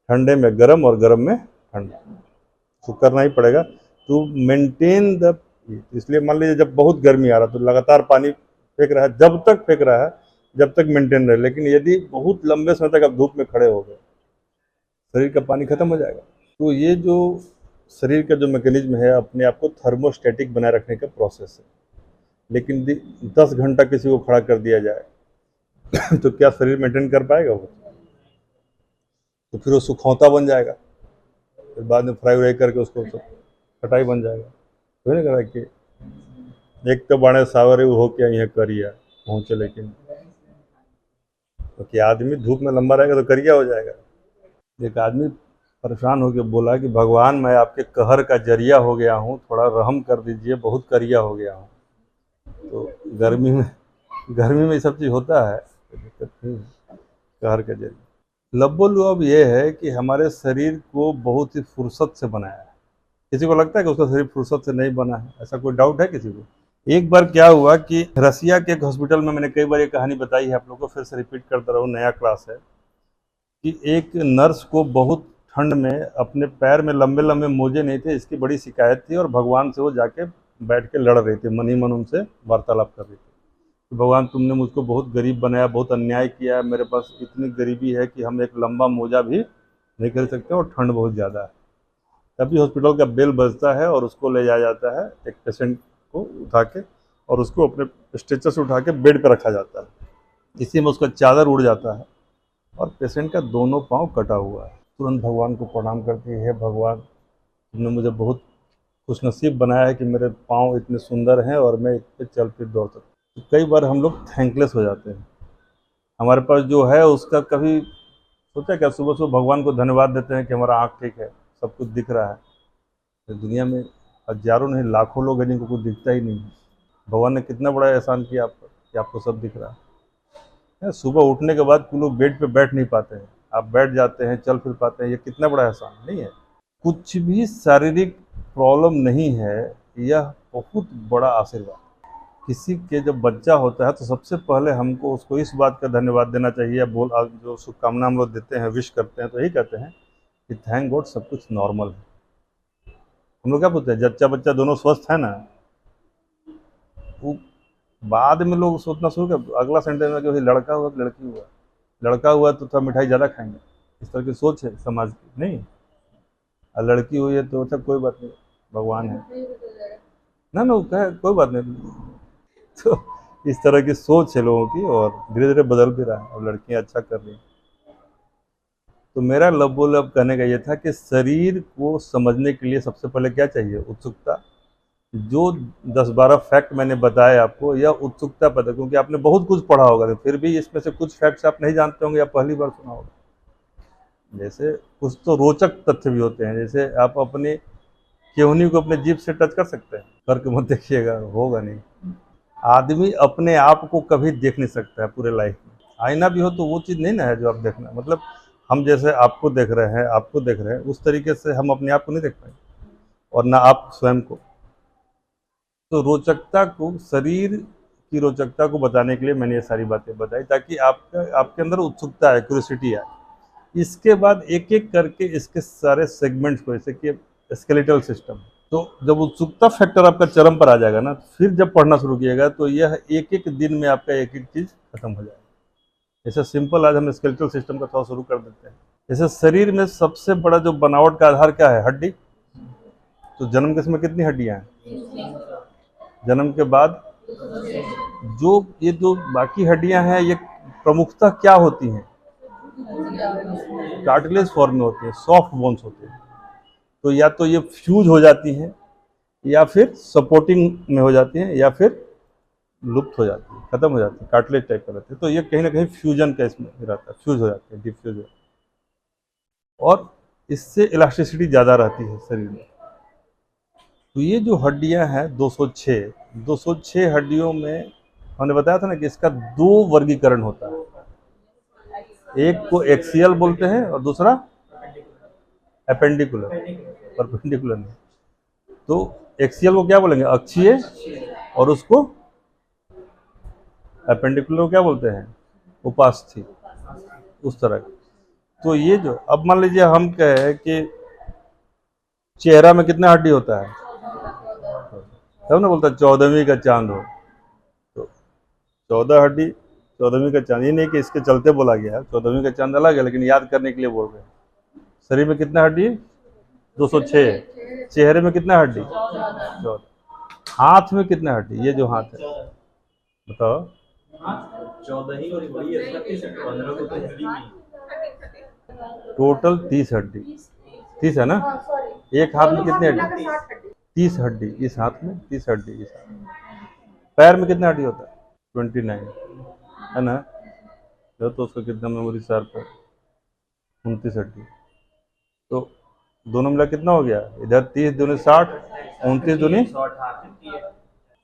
ठंडे में गर्म और गर्म में ठंडा, तो करना ही पड़ेगा टू मेंटेन द। इसलिए मान लीजिए जब बहुत गर्मी आ रहा है तो लगातार पानी फेंक रहा है, जब तक फेंक रहा है जब तक मेंटेन रहे, लेकिन यदि बहुत लंबे समय तक आप धूप में खड़े हो गए, शरीर का पानी खत्म हो जाएगा। तो ये जो शरीर का जो मैकेनिज्म है, अपने आप को थर्मोस्टेटिक बनाए रखने का प्रोसेस है। लेकिन 10 घंटा किसी को खड़ा कर दिया जाए तो क्या शरीर मेंटेन कर पाएगा वो? तो फिर वो सुखौता बन जाएगा, फिर बाद में फ्राई करके उसको खटाई बन जाएगा। तो नहीं करा कि एक तो बाणे सावरे हो के यहाँ करिया पहुँचे, लेकिन तो क्या आदमी धूप में लंबा रहेगा तो करिया हो जाएगा। एक आदमी परेशान होकर बोला कि भगवान, मैं आपके कहर का जरिया हो गया हूँ, थोड़ा रहम कर दीजिए, बहुत करिया हो गया हूँ। तो गर्मी में ये सब चीज़ होता है, दिक्कत नहीं है। कहर का जरिया लब्बो-लुअब ये है कि हमारे शरीर को बहुत ही फुर्सत से बनाया है। किसी को लगता है कि उसका शरीर फुर्सत से नहीं बना है? ऐसा कोई डाउट है किसी को? एक बार क्या हुआ कि रसिया के एक हॉस्पिटल में, मैंने कई बार ये कहानी बताई है आप लोगों को, फिर से रिपीट करता रहूँ, नया क्लास है, कि एक नर्स को बहुत ठंड में अपने पैर में लंबे लंबे मोजे नहीं थे, इसकी बड़ी शिकायत थी, और भगवान से वो जाके बैठ के लड़ रही थी, मन ही मन उनसे वार्तालाप कर रही थी कि भगवान तुमने मुझको बहुत गरीब बनाया, बहुत अन्याय किया है, मेरे पास इतनी गरीबी है कि हम एक लंबा मोजा भी नहीं खरीद सकते और ठंड बहुत ज़्यादा है। तभी हॉस्पिटल का बेल बजता है और उसको ले जाया जाता है, एक पेशेंट को उठा के, और उसको अपने स्ट्रेचर से उठा के बेड पर रखा जाता है। इसी में उसका चादर उड़ जाता है और पेशेंट का दोनों पाँव कटा हुआ है। तुरंत भगवान को प्रणाम करती है, हे भगवान तुमने मुझे बहुत खुशनसीब बनाया है कि मेरे पाँव इतने सुंदर हैं और मैं इस पर चल फिर दौड़ सकता हूँ। तो कई बार हम लोग थैंकलेस हो जाते हैं, हमारे पास जो है उसका कभी सोचा क्या, सुबह सुबह भगवान को धन्यवाद देते हैं कि हमारा आँख ठीक है, सब कुछ दिख रहा है। तो दुनिया में हजारों नहीं लाखों लोग हैं जिनको कुछ दिखता ही नहीं है। भगवान ने कितना बड़ा एहसान किया आप पर कि आपको सब दिख रहा है। सुबह उठने के बाद कुछ लोग बेड पे बैठ नहीं पाते हैं, आप बैठ जाते हैं, चल फिर पाते हैं, ये कितना बड़ा एहसान नहीं है। कुछ भी शारीरिक प्रॉब्लम नहीं है, यह बहुत बड़ा आशीर्वाद। किसी के जब बच्चा होता है तो सबसे पहले हमको उसको इस बात का धन्यवाद देना चाहिए, बोल जो शुभकामना हम लोग देते हैं, विश करते हैं, तो यही कहते हैं कि थैंक गॉड सब कुछ नॉर्मल है। हम लोग क्या बोलते हैं, जच्चा बच्चा दोनों स्वस्थ है ना, वो बाद में लोग सोचना शुरू कर, अगला सेंटेंस में कि लड़का हुआ तो लड़की हुआ, लड़का हुआ तो थोड़ा मिठाई ज़्यादा खाएंगे, इस तरह की सोच है समाज की। नहीं, और लड़की हुई है तो अच्छा कोई बात नहीं, भगवान है ना, वो कहे कोई बात नहीं। तो इस तरह की सोच है लोगों की, और धीरे धीरे बदल भी रहा है, और लड़कियां अच्छा कर रही हैं। तो मेरा लब कहने का ये था कि शरीर को समझने के लिए सबसे पहले क्या चाहिए, उत्सुकता। जो 10-12 फैक्ट मैंने बताए आपको, यह उत्सुकता पैदा, क्योंकि आपने बहुत कुछ पढ़ा होगा, तो फिर भी इसमें से कुछ फैक्ट्स आप नहीं जानते होंगे या पहली बार सुना होगा। जैसे कुछ तो रोचक तथ्य भी होते हैं, जैसे आप अपने केहूनी को अपने जीभ से टच कर सकते हैं, करके मत देखिएगा, होगा नहीं। आदमी अपने आप को कभी देख नहीं सकता है पूरे लाइफ में। आईना भी हो तो वो चीज़ नहीं ना है जो आप देखना, मतलब हम जैसे आपको देख रहे हैं, आपको देख रहे हैं, उस तरीके से हम अपने आप को नहीं देख पाएंगे, और ना आप स्वयं को। तो रोचकता को, शरीर की रोचकता को बताने के लिए मैंने ये सारी बातें बताई, ताकि आपके अंदर उत्सुकता है, क्यूरियोसिटी है। इसके बाद एक एक करके इसके सारे सेगमेंट्स को, जैसे कि स्केलेटल सिस्टम, तो जब उत्सुकता फैक्टर आपका चरम पर आ जाएगा ना, फिर जब पढ़ना शुरू किएगा तो यह एक एक दिन में आपका एक एक चीज़ खत्म हो जाएगा। जैसे सिंपल आज हम स्केलेटल सिस्टम का थोड़ा शुरू कर देते हैं। जैसे शरीर में सबसे बड़ा जो बनावट का आधार क्या है, हड्डी। तो जन्म के समय कितनी हड्डियां हैं, जन्म के बाद जो ये जो बाकी हड्डियां हैं, ये प्रमुखतः क्या होती हैं, कार्टिलेज फॉर्म में होती हैं, सॉफ्ट बोन्स होते हैं। तो या तो ये फ्यूज हो जाती हैं, या फिर सपोर्टिंग में हो जाती हैं, या फिर लुप्त हो जाती है, खत्म हो जाती है, कार्टिलेज टाइप का रहती है। तो ये कहीं ना कहीं फ्यूजन का इसमें रहता है, फ्यूज हो जाती है, डिफ्यूज हो जाती है, और इससे इलास्टिसिटी ज़्यादा रहती है शरीर में। तो ये जो हड्डियां हैं 206 हड्डियों में, हमने बताया था ना कि इसका 2 वर्गीकरण होता है, एक को एक्सियल बोलते हैं और दूसरा एपेंडिकुलर, परपेंडिकुलर नहीं। तो एक्सियल को क्या बोलेंगे, अक्षीय, और उसको एपेंडिकुलर को क्या बोलते हैं, उपास्थि, उस तरह का। तो ये जो, अब मान लीजिए हम कहें कि चेहरा में कितना हड्डी होता है, तब ना बोलता 14वीं का चांद हो। तो 14 हड्डी, 14वीं का चांद, ये नहीं कि इसके चलते बोला गया है, 14वीं का चांद अलग है, लेकिन याद करने के लिए बोल रहे हैं। शरीर में कितना हड्डी, 206। चेहरे में कितना हड्डी, 14। हाथ में कितना हड्डी, ये जो हाथ है, बताओ। 14 ही और बड़ी है, 15 को तो हड्डी नहीं। टोटल 30 हड्डी, 30 है ना। एक हाथ में कितनी हड्डी, 30 हड्डी इस हाथ में, 30 हड्डी इस हाथ में। पैर में कितना हड्डी होता है, 29 है ना। तो उसका कितना मेमोरी शार्प है, 29 हड्डी। तो दोनों मिला कितना हो गया, इधर 30 दूनी 60, 29 दूनी,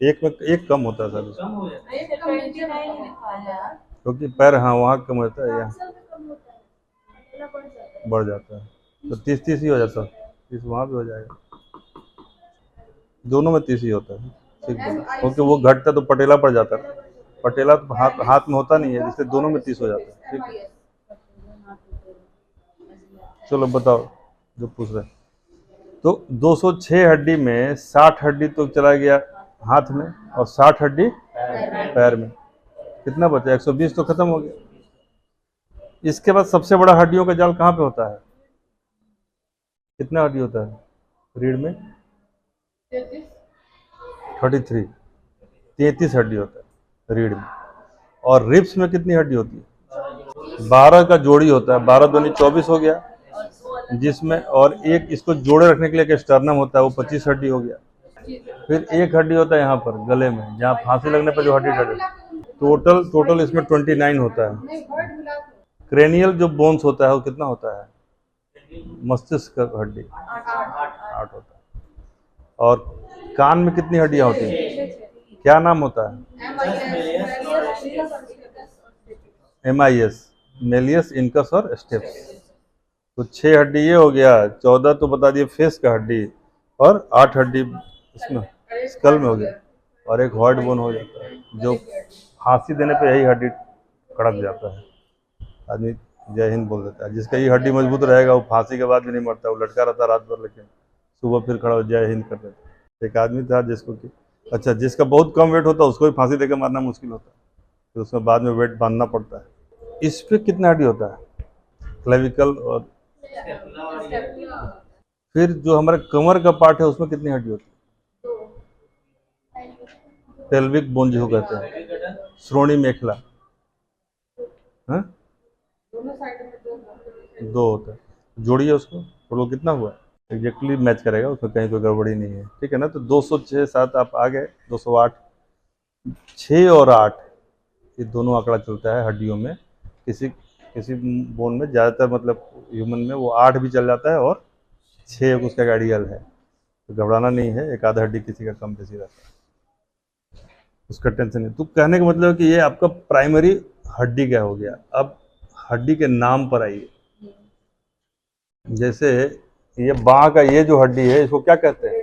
एक में एक कम होता है सर, क्योंकि पैर, हाँ वहाँ कम होता है, यहाँ बढ़ जाता है। तो 30 ही हो जाता है, 30 वहाँ भी हो जाएगा, दोनों में 30 ही होता है, ठीक है। क्योंकि वो घटता तो पटेला पड़ जाता है, पटेला तो हाथ में होता नहीं है, जिससे दोनों में 30 हो जाता है, ठीक है। चलो बताओ। जो पूछ रहे हैं। तो 206 हड्डी में 60 हड्डी तो चला गया हाथ में और 60 हड्डी पैर में। कितना बचा? 120 तो खत्म हो गया। इसके बाद सबसे बड़ा हड्डियों का जाल कहाँ पे होता है? कितना हड्डी होता है रीढ़ में? 33 हड्डी होता है रीढ़ में। और रिब्स में कितनी हड्डी होती है? 12 का जोड़ी होता है। 12 दूनी 24 हो गया, जिसमें और एक इसको जोड़े रखने के लिए एक स्टर्नम होता है, वो 25 हड्डी हो गया। फिर एक हड्डी होता है यहाँ पर गले में, जहाँ फांसी लगने पर जो हड्डी डले। टोटल इसमें 29 होता है। क्रेनियल जो बोन्स होता है वो कितना होता है? मस्तिष्क का हड्डी 8 होता है। और कान में कितनी हड्डियां होती हैं? क्या नाम होता है? MIS, मेलियस, इनकस और स्टेप्स। तो 6 हड्डी ये हो गया, 14 तो बता दिए फेस का हड्डी, और 8 हड्डी इसमें स्कल में हो गया, और एक हॉर्ड बोन हो जाता है, जो फांसी देने पे यही हड्डी कड़क जाता है, आदमी जय हिंद बोल देता है। जिसका ये हड्डी मजबूत रहेगा वो फांसी के बाद भी नहीं मरता, वो लटका रहता रात भर, लेकिन सुबह फिर खड़ा हो जय हिंद कर देता। एक आदमी था जिसको कि अच्छा, जिसका बहुत कम वेट होता है उसको भी फांसी देकर मारना मुश्किल होता है, फिर उसमें बाद में वेट बांधना पड़ता है। इस पे कितना हड्डी होता है? क्लेविकल। और फिर जो हमारे कमर का पार्ट है उसमें कितनी हड्डी होती है? पेल्विक बोन जिसको कहते हैं, श्रोणी मेखला। हाँ, दो होता है। जोड़िए उसको, टोटल कितना हुआ? एग्जैक्टली मैच करेगा, उसमें कहीं कोई गड़बड़ी नहीं है, ठीक है ना। तो 206 7 आप आ गए, 208। 6 और 8 ये दोनों आंकड़ा चलता है हड्डियों में। किसी बोन में ज़्यादातर, मतलब ह्यूमन में वो 8 भी चल जाता है और 6 उसका आइडियल है। तो घबराना नहीं है, एक आधा हड्डी किसी का कम बेसी रहता है, उसका टेंशन नहीं। तो कहने का मतलब है कि ये आपका प्राइमरी हड्डी का हो गया। अब हड्डी के नाम पर आइए। जैसे ये बाँह का ये जो हड्डी है इसको क्या कहते हैं?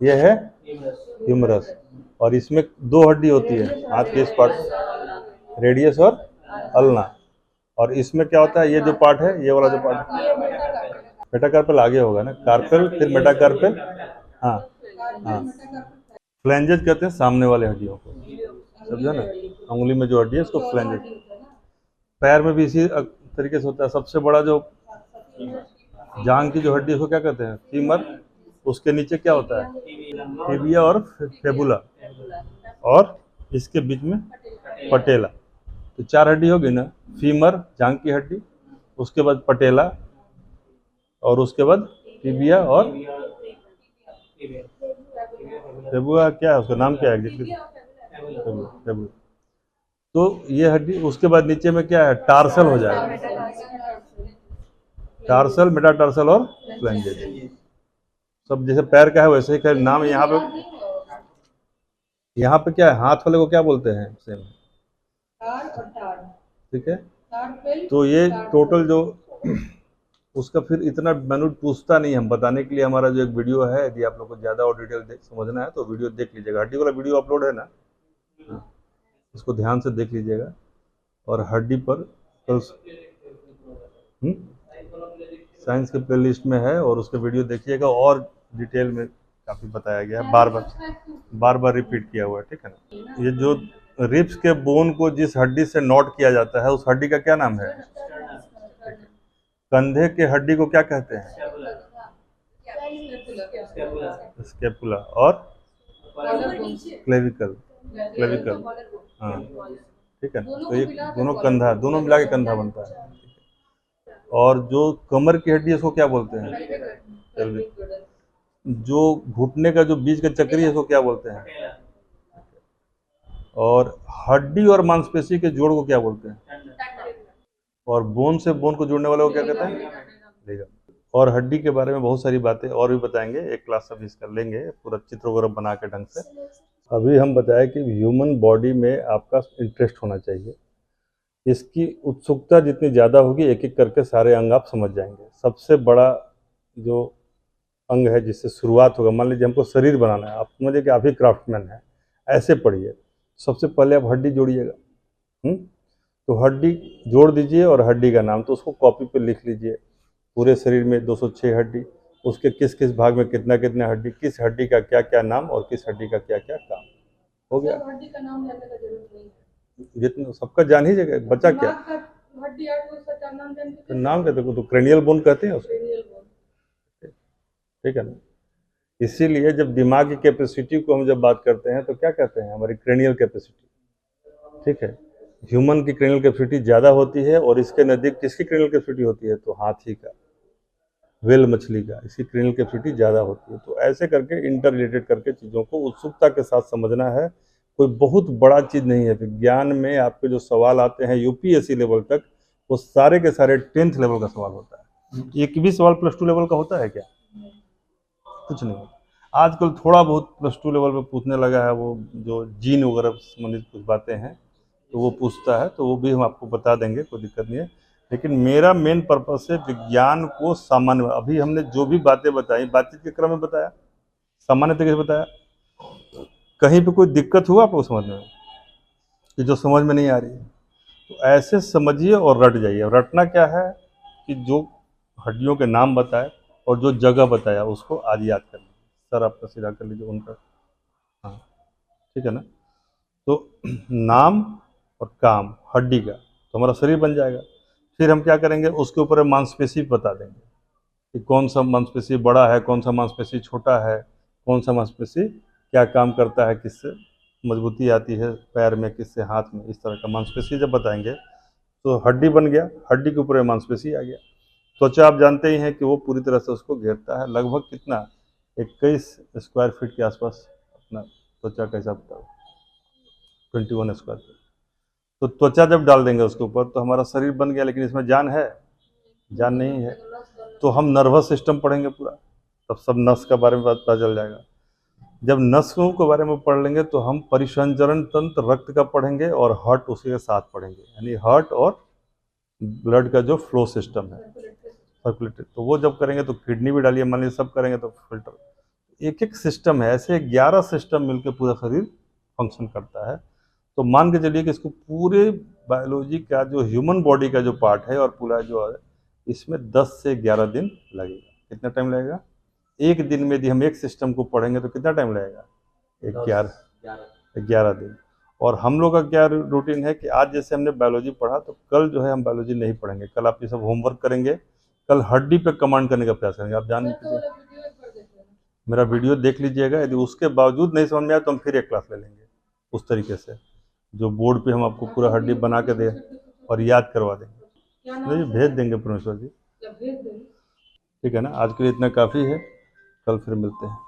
ये है ह्यूमरस। और इसमें 2 हड्डी होती है हाथ के इस पार्ट, रेडियस और अल्ना। और इसमें क्या होता है? ये जो पार्ट है, ये वाला जो पार्ट है, मेटाकार्पल आगे होगा ना, कार्पेल फिर मेटाकार्पल। हाँ हाँ, फ्लैंजेस कहते हैं सामने वाले हड्डियों को, समझा ना। उंगली में जो हड्डी है उसको फ्लैंजेस। पैर में भी इसी तरीके से होता है। सबसे बड़ा जो जांग की जो हड्डी है उसको क्या कहते हैं? फीमर। उसके नीचे क्या होता है? टिबिया और फेबुला, और इसके बीच में पटेला। तो 4 हड्डी हो गई ना, फीमर जांग की हड्डी, उसके बाद पटेला, और उसके बाद टिबिया और फेबुला। क्या है उसका नाम, क्या है फेबुला। तो ये हड्डी, उसके बाद नीचे में क्या है? टार्सल हो जाएगा, टार्सल, मेटाटार्सल और फ्लैंजेस। सब जैसे पैर का है वैसे ही का नाम। यहाँ पे क्या है? हाथ वाले को क्या बोलते हैं? सेम, ठीक है। तो ये टोटल जो उसका फिर इतना मैंने पूछता नहीं, हम बताने के लिए हमारा जो एक वीडियो है, यदि आप लोग को ज़्यादा और डिटेल समझना है तो वीडियो देख लीजिएगा। हड्डी वाला वीडियो अपलोड है ना, इसको ध्यान से देख लीजिएगा। और हड्डी पर कल साइंस के प्लेलिस्ट में है, और उसके वीडियो देखिएगा, और डिटेल में काफ़ी बताया गया है, बार बार रिपीट किया हुआ है, ठीक है ना। ये जो रिब्स के बोन को जिस हड्डी से नॉट किया जाता है उस हड्डी का क्या नाम है? कंधे के हड्डी को क्या कहते हैं? स्केपुला। और क्लेविकल, हाँ, ठीक है। तो ये दोनों कंधा, दोनों मिला के कंधा बनता है। और जो कमर की हड्डी है उसको क्या बोलते हैं? जो घुटने का जो बीच का चक्री है उसको क्या बोलते हैं? और हड्डी और मांसपेशी के जोड़ को क्या बोलते हैं? और बोन से बोन को जोड़ने वाले को क्या कहते हैं? लिगामेंट। और हड्डी के बारे में बहुत सारी बातें और भी बताएंगे, एक क्लास अभी इसका लेंगे, पूरा चित्र वगैरह बना के ढंग से। अभी हम बताया कि ह्यूमन बॉडी में आपका इंटरेस्ट होना चाहिए। इसकी उत्सुकता जितनी ज़्यादा होगी, एक एक करके सारे अंग आप समझ जाएंगे। सबसे बड़ा जो अंग है जिससे शुरुआत होगा, मान लीजिए हमको शरीर बनाना है, आप समझिए कि आप ही क्राफ्टमैन हैं, ऐसे पढ़िए। सबसे पहले आप हड्डी जोड़िएगा। तो हड्डी जोड़ दीजिए और हड्डी का नाम, तो उसको कॉपी पे लिख लीजिए। पूरे शरीर में 206 हड्डी, उसके किस किस भाग में कितना कितना हड्डी, किस हड्डी का क्या क्या नाम और किस हड्डी का क्या क्या काम, हो गया। सब हड्डी का नाम जानने का जरूरत नहीं है। जितना सबका जान ही जगह बचा क्या, दिमाग का हड्डी है तो उसका नाम जानते तो नाम कहते हैं, तो क्रेनियल बोन कहते हैं उसको, क्रेनियल बोन। ठीक है ना। इसीलिए जब दिमाग की कैपेसिटी को हम जब बात करते हैं तो क्या कहते हैं, हमारी क्रेनियल कैपेसिटी, ठीक है। ह्यूमन की क्रेनियल कैपेसिटी ज़्यादा होती है और इसके नज़दीक किसकी क्रेनियल कैपेसिटी होती है, तो हाथी का, व्हेल मछली का, इसकी क्रेनियल कैपेसिटी ज़्यादा होती है। तो ऐसे करके इंटर रिलेटेड करके चीज़ों को उत्सुकता के साथ समझना है, कोई बहुत बड़ा चीज़ नहीं है। विज्ञान में आपके जो सवाल आते हैं यूपीएससी लेवल तक, वो सारे के सारे 10th लेवल का सवाल होता है। एक भी सवाल +2 लेवल का होता है क्या, कुछ नहीं। आजकल थोड़ा बहुत +2 लेवल पे पूछने लगा है, वो जो जीन वगैरह संबंधित कुछ बातें हैं तो वो पूछता है, तो वो भी हम आपको बता देंगे, कोई दिक्कत नहीं है। लेकिन मेरा मेन पर्पस है विज्ञान को सामान्य, अभी हमने जो भी बातें बताई बातचीत के क्रम में बताया, सामान्य तरीके से बताया। कहीं पे कोई दिक्कत हुआ आपको समझने में कि जो समझ में नहीं आ रही है, तो ऐसे समझिए और रट जाइए। रटना क्या है कि जो हड्डियों के नाम बताए और जो जगह बताया उसको आज याद कर लीजिए, सर आपका सीधा कर लीजिए उनका, हाँ ठीक है ना। तो नाम और काम हड्डी का, तो हमारा शरीर बन जाएगा। फिर हम क्या करेंगे, उसके ऊपर मांसपेशी बता देंगे कि कौन सा मांसपेशी बड़ा है, कौन सा मांसपेशी छोटा है, कौन सा मांसपेशी क्या काम करता है, किससे मजबूती आती है पैर में, किससे हाथ में, इस तरह का मांसपेशी जब बताएंगे तो हड्डी बन गया, हड्डी के ऊपर मांसपेशी आ गया। त्वचा आप जानते ही हैं कि वो पूरी तरह से उसको घेरता है, लगभग कितना 21 स्क्वायर फीट के आसपास अपना त्वचा का हिसाब था, 21 स्क्वायर फीट। तो त्वचा जब डाल देंगे उसके ऊपर तो हमारा शरीर बन गया, लेकिन इसमें जान है, जान नहीं है। तो हम नर्वस सिस्टम पढ़ेंगे पूरा, तब सब नस के बारे में पता चल जाएगा। जब नसों के बारे में पढ़ लेंगे तो हम परिसंचरण तंत्र रक्त का पढ़ेंगे और हार्ट उसी के साथ पढ़ेंगे, यानी हार्ट और ब्लड का जो फ्लो सिस्टम है, सर्कुलेटरी। तो वो जब करेंगे तो किडनी भी डालिए, मान लीजिए सब करेंगे तो फिल्टर, एक एक सिस्टम है, ऐसे 11 सिस्टम मिलकर पूरा शरीर फंक्शन करता है। तो मान के चलिए कि इसको पूरे बायोलॉजी का जो ह्यूमन बॉडी का जो पार्ट है और पूरा जो है, इसमें 10 से 11 दिन लगेगा। कितना टाइम लगेगा, एक दिन में यदि हम एक सिस्टम को पढ़ेंगे तो कितना टाइम लगेगा, 11 दिन। और हम लोग का क्या रूटीन है कि आज जैसे हमने बायोलॉजी पढ़ा तो कल जो है हम बायोलॉजी नहीं पढ़ेंगे, कल आप ये सब होमवर्क करेंगे, कल हड्डी पे कमांड करने का प्रयास करेंगे। आप जान लीजिए, मेरा वीडियो देख लीजिएगा, यदि उसके बावजूद नहीं समझ में आया तो हम फिर एक क्लास ले लेंगे उस तरीके से, जो बोर्ड पे हम आपको पूरा हड्डी बना के दे और याद करवा देंगे। नहीं भेज देंगे परमेश्वर जी, ठीक है ना। आज के लिए इतना काफ़ी है, कल फिर मिलते हैं।